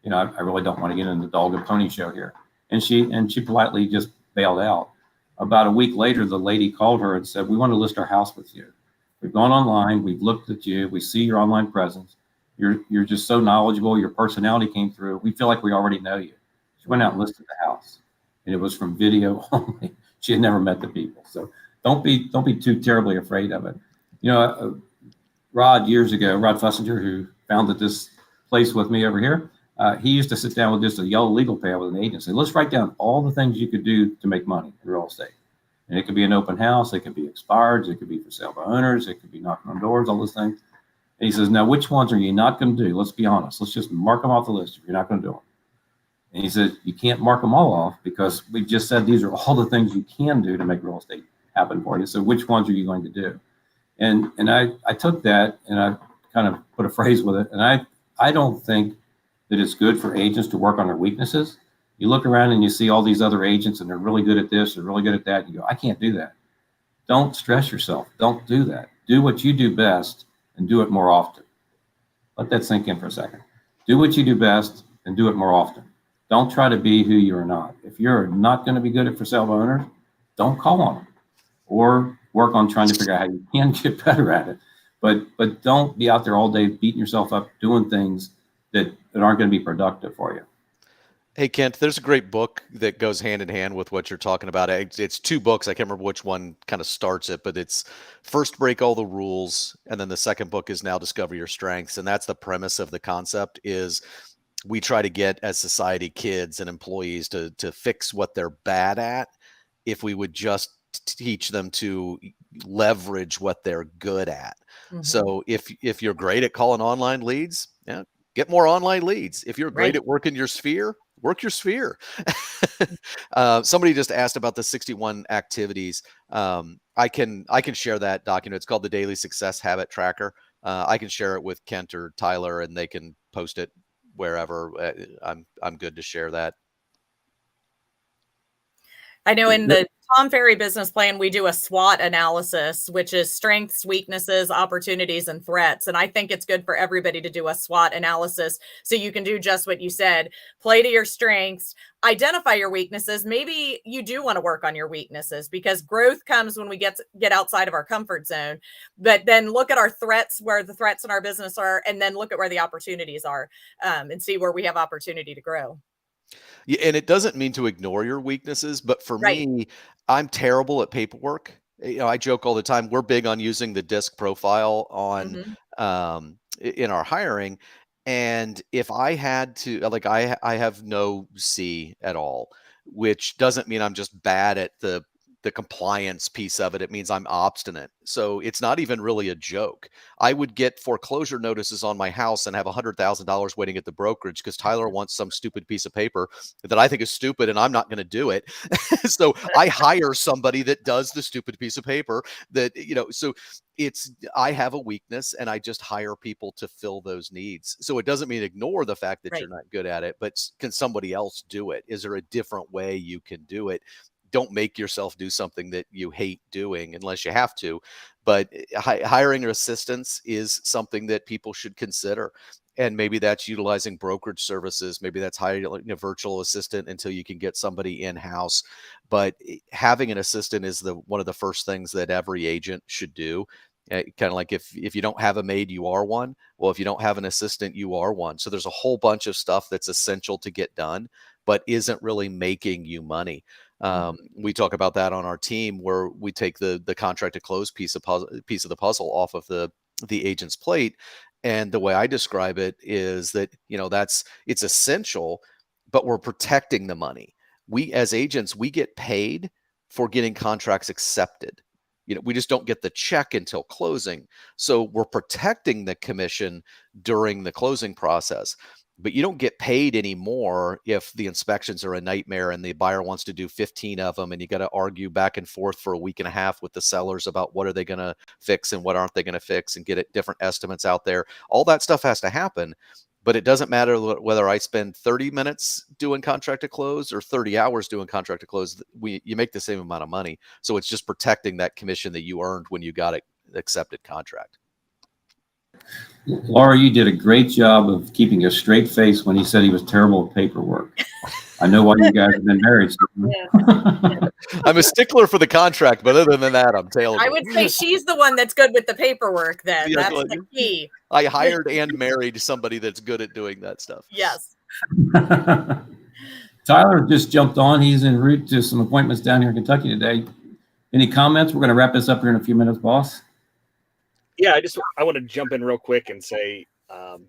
I really don't want to get in the dog and pony show here. And she politely just bailed out. About a week later, the lady called her and said, we want to list our house with you. We've gone online. We've looked at you. We see your online presence. You're just so knowledgeable. Your personality came through. We feel like we already know you. She went out and listed the house, and it was from video only. She had never met the people. So don't be too terribly afraid of it. Rod years ago, Rod Fussinger, who founded this place with me over here, he used to sit down with just a yellow legal pad with an agent and say, let's write down all the things you could do to make money in real estate. And it could be an open house. It could be expireds. It could be for sale by owners. It could be knocking on doors, all those things. And he says, now, which ones are you not going to do? Let's be honest. Let's just mark them off the list if you're not going to do them. And he said, you can't mark them all off because we've just said these are all the things you can do to make real estate happen for you. So which ones are you going to do? And I took that and I kind of put a phrase with it. And I don't think that it's good for agents to work on their weaknesses. You look around and you see all these other agents and they're really good at this, they're really good at that. You go, I can't do that. Don't stress yourself. Don't do that. Do what you do best and do it more often. Let that sink in for a second. Do what you do best and do it more often. Don't try to be who you are not. If you're not going to be good at for sale by owners, don't call on them or work on trying to figure out how you can get better at it. But don't be out there all day beating yourself up doing things that aren't going to be productive for you. Hey, Kent, there's a great book that goes hand in hand with what you're talking about. It's two books. I can't remember which one kind of starts it, but it's First Break All the Rules. And then the second book is Now Discover Your Strengths. And that's the premise of the concept is we try to get as society kids and employees to fix what they're bad at if we would just teach them to leverage what they're good at. Mhm. So if you're great at calling online leads, yeah, get more online leads. If you're great Right. at working your sphere, work your sphere. Somebody just asked about the 61 activities. I can share that document. It's called the Daily Success Habit Tracker. I can share it with Kent or Tyler, and they can post it wherever. I'm good to share that. I know in the Tom Ferry business plan, we do a SWOT analysis, which is strengths, weaknesses, opportunities, and threats. And I think it's good for everybody to do a SWOT analysis so you can do just what you said, play to your strengths, identify your weaknesses. Maybe you do want to work on your weaknesses because growth comes when we get outside of our comfort zone. But then look at our threats, where the threats in our business are, and then look at where the opportunities are, and see where we have opportunity to grow. Yeah, and it doesn't mean to ignore your weaknesses, but for Right. me, I'm terrible at paperwork. I joke all the time. We're big on using the DISC profile on Mhm. in our hiring, and if I had to, like, I have no C at all, which doesn't mean I'm just bad at the compliance piece of it. It means I'm obstinate. So it's not even really a joke. I would get foreclosure notices on my house and have $100,000 waiting at the brokerage because Tyler wants some stupid piece of paper that I think is stupid and I'm not going to do it. So I hire somebody that does the stupid piece of paper that, so I have a weakness and I just hire people to fill those needs. So it doesn't mean ignore the fact that Right. you're not good at it, but can somebody else do it? Is there a different way you can do it? Don't make yourself do something that you hate doing unless you have to. But hiring assistants is something that people should consider. And maybe that's utilizing brokerage services. Maybe that's hiring a virtual assistant until you can get somebody in-house. But having an assistant is one of the first things that every agent should do. Kind of like if you don't have a maid, you are one. Well, if you don't have an assistant, you are one. So there's a whole bunch of stuff that's essential to get done, but isn't really making you money. We talk about that on our team where we take the contract to close piece of the puzzle off of the agent's plate. And the way I describe it is that, it's essential, but we're protecting the money. We, as agents, we get paid for getting contracts accepted. We just don't get the check until closing. So we're protecting the commission during the closing process. But you don't get paid anymore if the inspections are a nightmare and the buyer wants to do 15 of them and you got to argue back and forth for a week and a half with the sellers about what are they going to fix and what aren't they going to fix and get different estimates out there. All that stuff has to happen, but it doesn't matter whether I spend 30 minutes doing contract to close or 30 hours doing contract to close. You make the same amount of money. So it's just protecting that commission that you earned when you got an accepted contract. Laura, you did a great job of keeping a straight face when he said he was terrible at paperwork. I know why you guys have been married. So. I'm a stickler for the contract, but other than that, I'm terrible. I would say she's the one that's good with the paperwork then. Yeah, That's the key. I hired and married somebody that's good at doing that stuff. Yes. Tyler just jumped on. He's en route to some appointments down here in Kentucky today. Any comments? We're going to wrap this up here in a few minutes, boss. Yeah, I want to jump in real quick and say,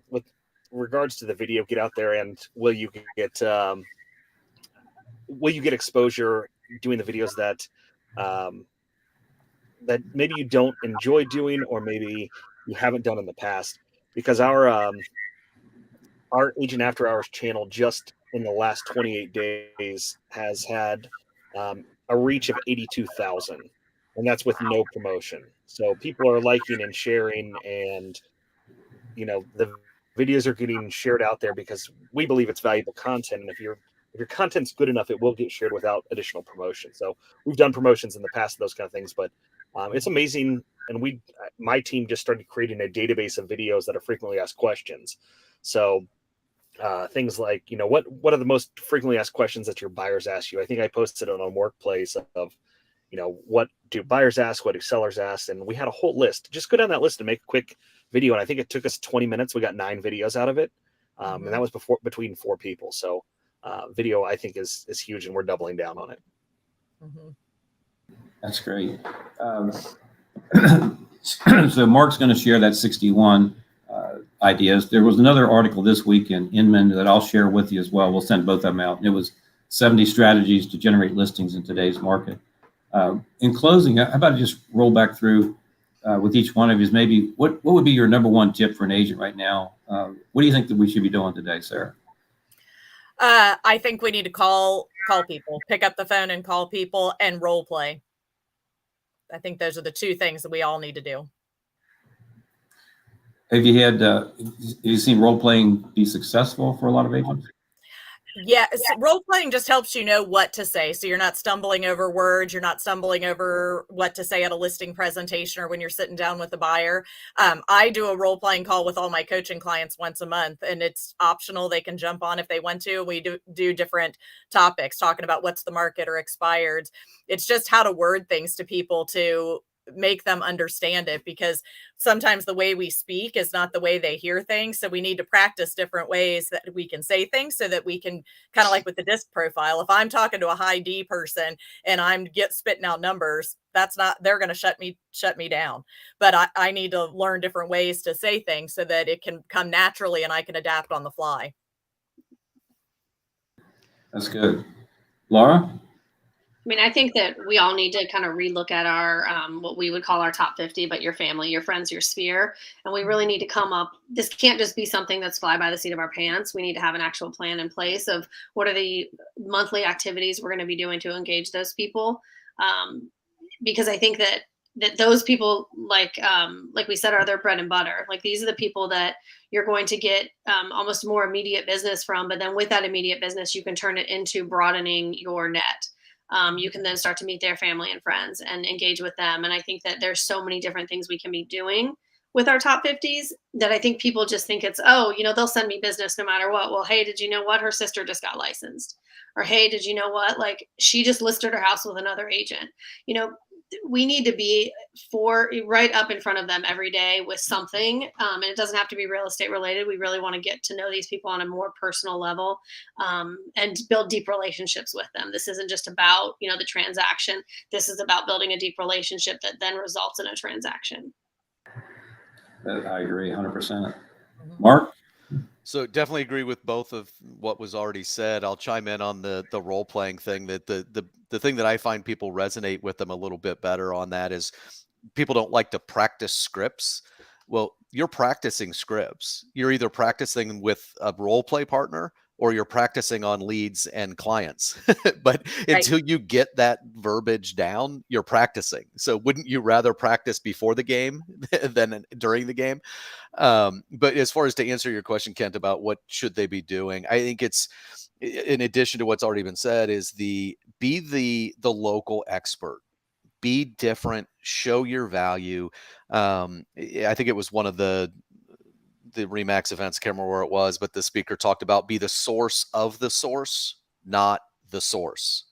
with regards to the video, get out there and will you get exposure doing the videos that that maybe you don't enjoy doing or maybe you haven't done in the past? Because our Agent After Hours channel just in the last 28 days has had a reach of 82,000. And that's with no promotion. So people are liking and sharing, and the videos are getting shared out there because we believe it's valuable content. And if your content's good enough, it will get shared without additional promotion. So we've done promotions in the past, those kind of things, but it's amazing. And my team just started creating a database of videos that are frequently asked questions. So things like, what are the most frequently asked questions that your buyers ask you? I think I posted it on Workplace of, what do buyers ask? What do sellers ask? And we had a whole list. Just go down that list and make a quick video. And I think it took us 20 minutes. We got 9 videos out of it. And that was between 4 people. So video, I think, is huge, and we're doubling down on it. Mhm. That's great. So Mark's going to share that 61 ideas. There was another article this week in Inman that I'll share with you as well. We'll send both of them out. And it was 70 strategies to generate listings in today's market. In closing, how about I just roll back through with each one of you? Maybe what would be your number one tip for an agent right now? What do you think that we should be doing today, Sarah? I think we need to call people, pick up the phone and call people, and role play. I think those are the two things that we all need to do. Have you seen role playing be successful for a lot of agents? Yeah, role playing just helps you know what to say. So you're not stumbling over words. You're not stumbling over what to say at a listing presentation or when you're sitting down with a buyer. I do a role playing call with all my coaching clients once a month, and it's optional. They can jump on if they want to. We do different topics, talking about what's the market or expired. It's just how to word things to people to make them understand it, because sometimes the way we speak is not the way they hear things. So we need to practice different ways that we can say things so that we can, kind of like with the disc profile, if I'm talking to a high D person and I'm spitting out numbers, they're going to shut me down. But I need to learn different ways to say things so that it can come naturally and I can adapt on the fly. That's good. Laura? I mean, I think that we all need to kind of relook at our what we would call our top 50, but your family, your friends, your sphere. And we really need to come up. This can't just be something that's fly by the seat of our pants. We need to have an actual plan in place of what are the monthly activities we're going to be doing to engage those people. Because I think that those people, like we said, are their bread and butter. Like, these are the people that you're going to get almost more immediate business from. But then with that immediate business, you can turn it into broadening your net. You can then start to meet their family and friends and engage with them. And I think that there's so many different things we can be doing with our top 50s that I think people just think it's, they'll send me business no matter what. Well, hey, did you know what? Her sister just got licensed. Or, hey, did you know what? Like, she just listed her house with another agent. We need to be right up in front of them every day with something. And it doesn't have to be real estate related. We really want to get to know these people on a more personal level and build deep relationships with them. This isn't just about, the transaction. This is about building a deep relationship that then results in a transaction. I agree 100%. Mark? So definitely agree with both of what was already said. I'll chime in on the role playing thing. That the thing that I find people resonate with them a little bit better on that is people don't like to practice scripts. Well, you're practicing scripts. You're either practicing with a role play partner or you're practicing on leads and clients. But until you get that verbiage down, you're practicing. So wouldn't you rather practice before the game than during the game? But as far as to answer your question, Kent, about what should they be doing, I think it's, in addition to what's already been said, is be the local expert. Be different, show your value. I think it was one of the RE/MAX events, I can't remember where it was, but the speaker talked about be the source of the source, not the source.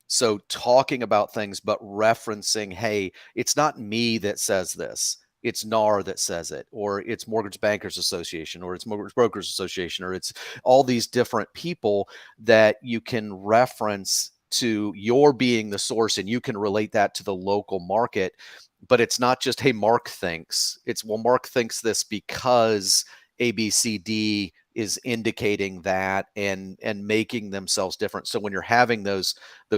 So talking about things, but referencing, hey, it's not me that says this. It's NAR that says it, or it's Mortgage Bankers Association, or it's Mortgage Brokers Association, or it's all these different people that you can reference to your being the source, and you can relate that to the local market. But it's not just, hey, Mark thinks. It's, well, Mark thinks this because ABCD is indicating that and making themselves different. So when you're having those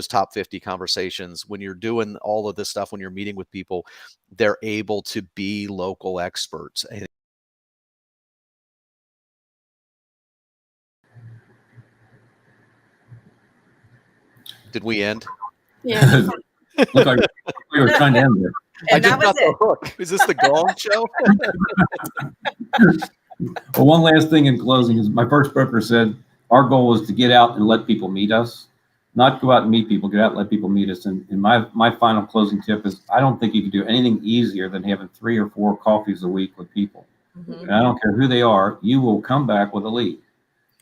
top 50 conversations, when you're doing all of this stuff, when you're meeting with people, they're able to be local experts. Did we end? Yeah. Looked like we were trying to end it. And that was it. Hook. Is this the Gong Show? Well, one last thing in closing is my first broker said our goal is to get out and let people meet us, not go out and meet people, get out and let people meet us. And my final closing tip is I don't think you can do anything easier than having 3 or 4 coffees a week with people. Mhm. And I don't care who they are, you will come back with a lead.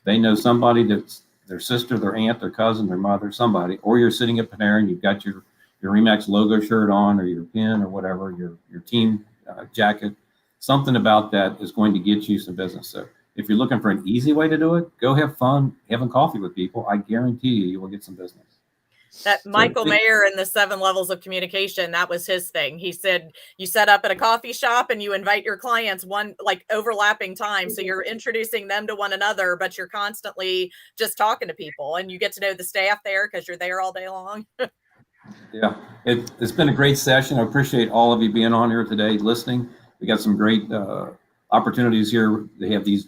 They know somebody that's their sister, their aunt, their cousin, their mother, somebody, or you're sitting at Panera and you've got your RE/MAX logo shirt on, or your pin, or whatever, your team jacket. Something about that is going to get you some business. So if you're looking for an easy way to do it, go have fun having coffee with people. I guarantee you will get some business. That Michael Mayer and the 7 levels of communication, that was his thing. He said you set up at a coffee shop and you invite your clients one like overlapping time. So you're introducing them to one another, but you're constantly just talking to people and you get to know the staff there because you're there all day long. Yeah, it's been a great session. I appreciate all of you being on here today, listening. We got some great opportunities here. They have these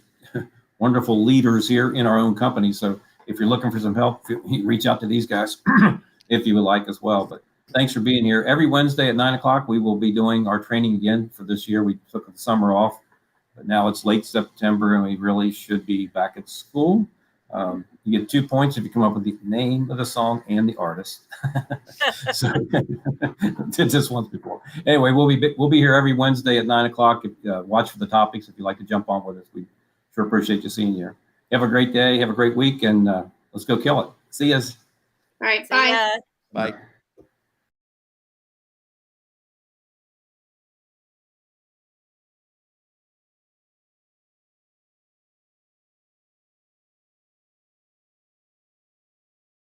wonderful leaders here in our own company. So if you're looking for some help, reach out to these guys if you would like as well. But thanks for being here. Every Wednesday at 9 o'clock, we will be doing our training again for this year. We took the summer off, but now it's late September and we really should be back at school. You get 2 points if you come up with the name of the song and the artist. So did this once before. Anyway, we'll be here every Wednesday at 9 o'clock. Watch for the topics if you'd like to jump on with us. We sure appreciate you seeing you. Have a great day. Have a great week, and let's go kill it. See yas. All right. See Bye. ya. Bye.